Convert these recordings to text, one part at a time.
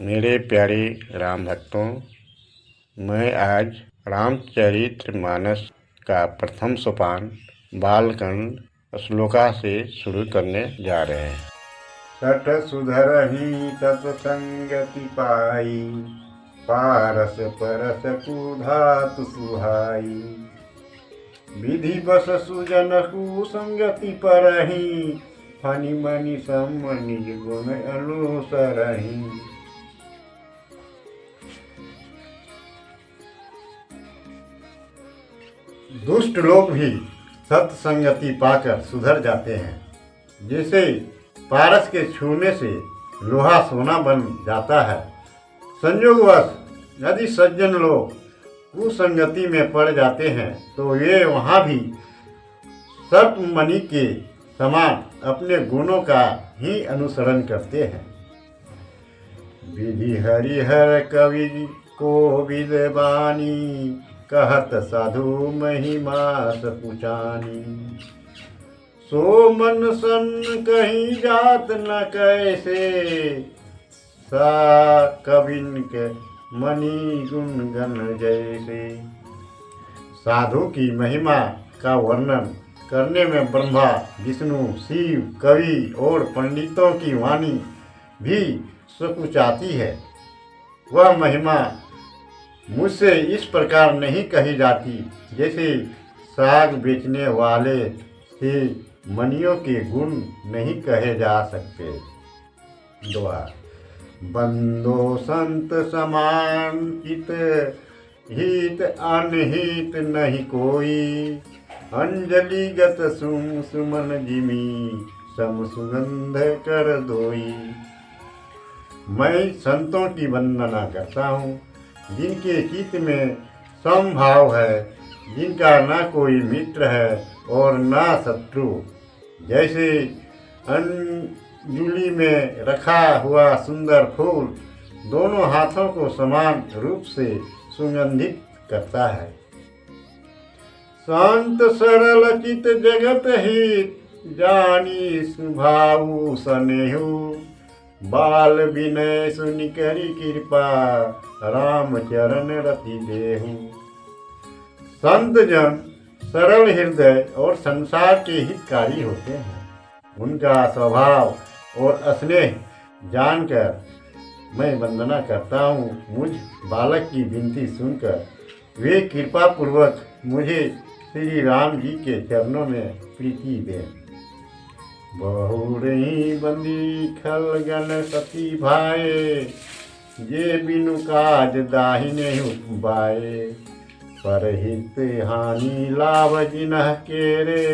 मेरे प्यारे राम भक्तों, मैं आज रामचरितमानस का प्रथम सोपान बालकांड श्लोका से शुरू करने जा रहे हैं। सठ सुधरहि सत्संगति पाई, पारस परस कुधातु सुहाई। विधि बस सुजन कुसंगति परहि, फनि मनि सम निज गुण अनुसरहि। दुष्ट लोग भी सत्संगति पाकर सुधर जाते हैं। जैसे पारस के छूने से लोहा सोना बन जाता है, संयोगवश यदि सज्जन लोग कुसंगति में पड़ जाते हैं तो वे वहाँ भी सर्पमणि के समान अपने गुणों का ही अनुसरण करते हैं। विधि हरिहर कवि को विद्वानी, कहत साधु महिमा सपुचानी। सो मन सन कहीं जात न कैसे, सा कविन के मणि गुण गण जैसे। साधु की महिमा का वर्णन करने में ब्रह्मा, विष्णु, शिव, कवि और पंडितों की वाणी भी सकुचाती है। वह महिमा मुझसे इस प्रकार नहीं कही जाती जैसे साग बेचने वाले से मणियों के गुण नहीं कहे जा सकते। दुआ। बंदो संत समान चित, हित अनहित नहीं कोई। अंजलिगत सुम सुमन जिमी, सम सुगंध कर दोई। मैं संतों की वंदना करता हूँ जिनके चित्त में समभाव है, जिनका ना कोई मित्र है और ना शत्रु। जैसे अंजुलि में रखा हुआ सुंदर फूल दोनों हाथों को समान रूप से सुगंधित करता है। शांत सरल चित जगत हित, जानी सुभाऊ सनेहु। बाल विनय सुनि करी कृपा, राम चरण रति देहु। संत जन सरल हृदय और संसार के हितकारी होते हैं। उनका स्वभाव और स्नेह जानकर मैं वंदना करता हूँ। मुझ बालक की विनती सुनकर वे कृपा पूर्वक मुझे श्री राम जी के चरणों में प्रीति दें। बहुरही बंदी खल गन सती भाए, ये बिनु काज दाहिने बाए। परहित हानि लाभ जिनह केरे,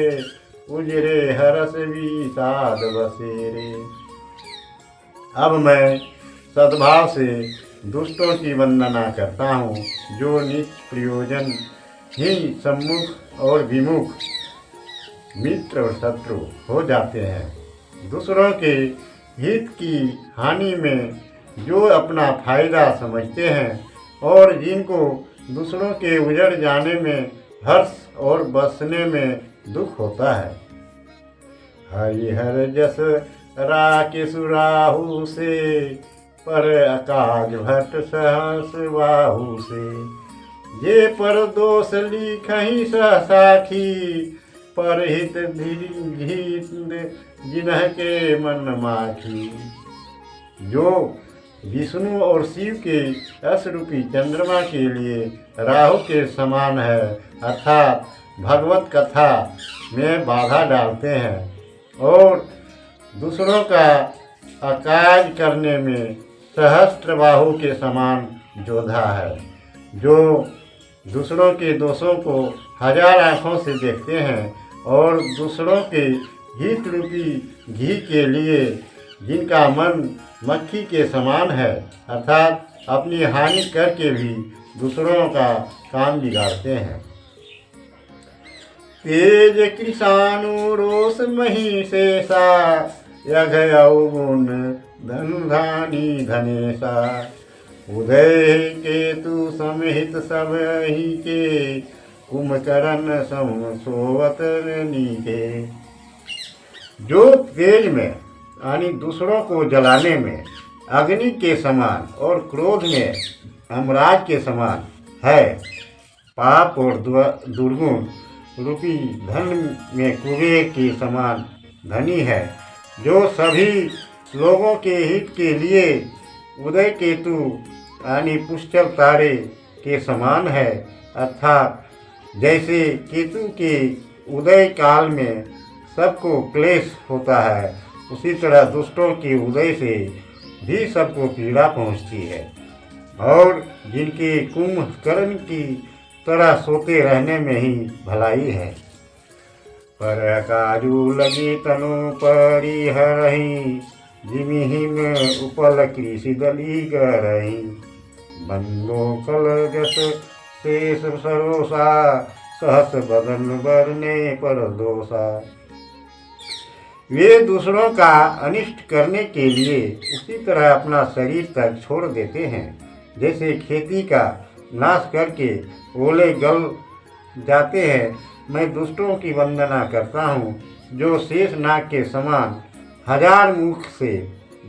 उजरे हरस विषाद बसेरे। अब मैं सद्भाव से दुष्टों की वंदना करता हूँ, जो निष्प्रयोजन ही सम्मुख और विमुख मित्र और शत्रु हो जाते हैं। दूसरों के हित की हानि में जो अपना फायदा समझते हैं और जिनको दूसरों के उजड़ जाने में हर्ष और बसने में दुख होता है। हरिहर जस राकेशु राहु से, पर अकाज भट्ट सहस बाहु से। ये पर दोष लिखहि सहसाखी, परहित धीत जिन्ह के मन माखी। जो विष्णु और शिव के अश्रूपी चंद्रमा के लिए राहु के समान है, अर्थात भगवत कथा में बाधा डालते हैं और दूसरों का अकाज करने में सहस्त्रबाहु के समान योद्धा है। जो दूसरों के दोषों को हजार आँखों से देखते हैं और दूसरों के हित रूपी घी के लिए जिनका मन मक्खी के समान है, अर्थात अपनी हानि करके भी दूसरों का काम बिगाड़ते हैं। तेज कृषाणु रोष महिषेषा, यघ अवगुण धनुधानी धनेशा। उदय केतु समेत सब ही के, कुंभकर्ण सम सोवत नीके। जो तेज में यानी दूसरों को जलाने में अग्नि के समान और क्रोध में अमराज के समान है। पाप और दुर्गुण रूपी धन में कुबेर के समान धनी है, जो सभी लोगों के हित के लिए उदय केतु यानी पुष्कर तारे के समान है। अर्थात जैसे केतु के उदय काल में सबको क्लेश होता है, उसी तरह दुष्टों के उदय से भी सबको पीड़ा पहुंचती है। और जिनके कुंभकर्ण की तरह सोते रहने में ही भलाई है। पर काजू लगी तनु परिहरही, जिमिहिम उपल कृषि दली गरही, बंदो कल जस शेष सरोसा, सहस बदन बरने पर दोषा। वे दूसरों का अनिष्ट करने के लिए उसी तरह अपना शरीर तक छोड़ देते हैं, जैसे खेती का नाश करके ओले गल जाते हैं। मैं दुष्टों की वंदना करता हूँ, जो शेष नाग के समान हजार मुख से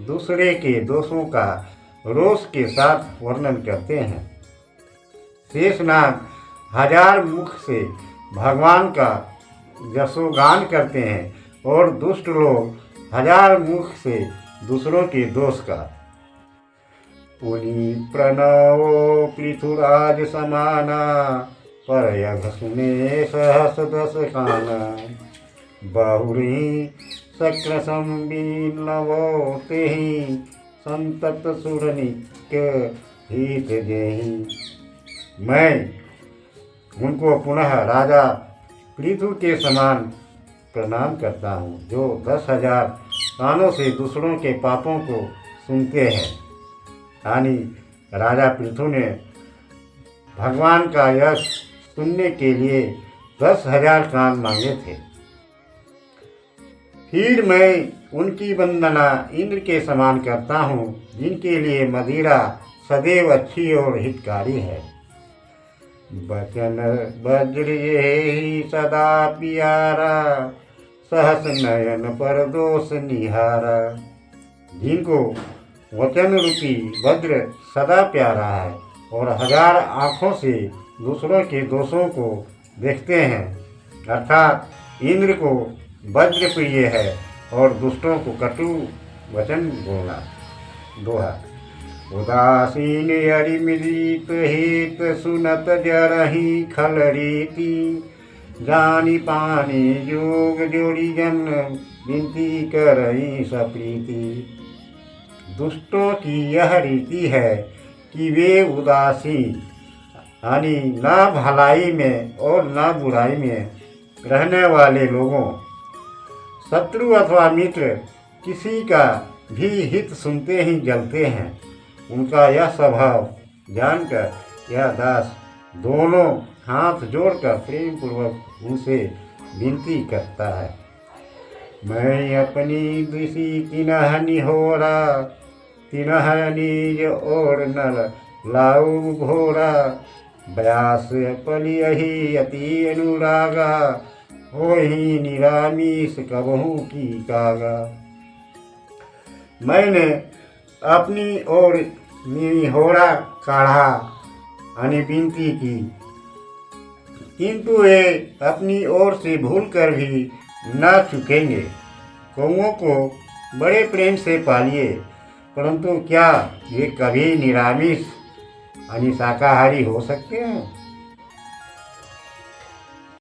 दूसरे के दोषों का रोष के साथ वर्णन करते हैं। शेषनाग हजार मुख से भगवान का यशोगान करते हैं और दुष्ट लोग हजार मुख से दूसरों के दोष का। पुनि प्रणवो पृथुराज समाना, पर यघ सुने सहस दस काना, बहुरी शक्र संबीनवो तेहि, संतत सुरनिक हित जेहि। मैं उनको पुनः राजा पृथु के समान प्रणाम करता हूँ, जो 10,000 कानों से दूसरों के पापों को सुनते हैं। यानी राजा पृथु ने भगवान का यश सुनने के लिए 10,000 कान मांगे थे। फिर मैं उनकी वंदना इंद्र के समान करता हूँ, जिनके लिए मदिरा सदैव अच्छी और हितकारी है। बचन वज्र यही सदा प्यारा, सहस नयन पर दोष निहारा। जिनको वचन रूपी वज्र सदा प्यारा है और 1000 आँखों से दूसरों के दोषों को देखते हैं, अर्थात इंद्र को वज्र प्रिय है और दुष्टों को कटु वचन बोलना। दोहा। उदासीन अरिमृत हित सुनत जरहि खल रीति, जानी पानी जोग जोड़ी जन विनती करई सप्रीति। दुष्टों की यह रीति है कि वे उदासीन यानी ना भलाई में और ना बुराई में रहने वाले लोगों, शत्रु अथवा मित्र किसी का भी हित सुनते ही जलते हैं। उनका यह स्वभाव जानकर यह दास दोनों हाथ जोड़कर प्रेम पूर्वक उनसे विनती करता है। मैं अपनी दृषि तिनह निहोरा, तिनह निज और नर लाऊ घोरा, व्यास पलियहि अति अनुरागा, होहि निरामीष कबहू की कागा। मैंने अपनी ओर निहोरा काढ़ा यानी विनती की, किंतु वे अपनी ओर से भूल कर भी न चुकेंगे। कौओं को बड़े प्रेम से पालिए, परंतु क्या वे कभी निरामिष यानी शाकाहारी हो सकते हैं?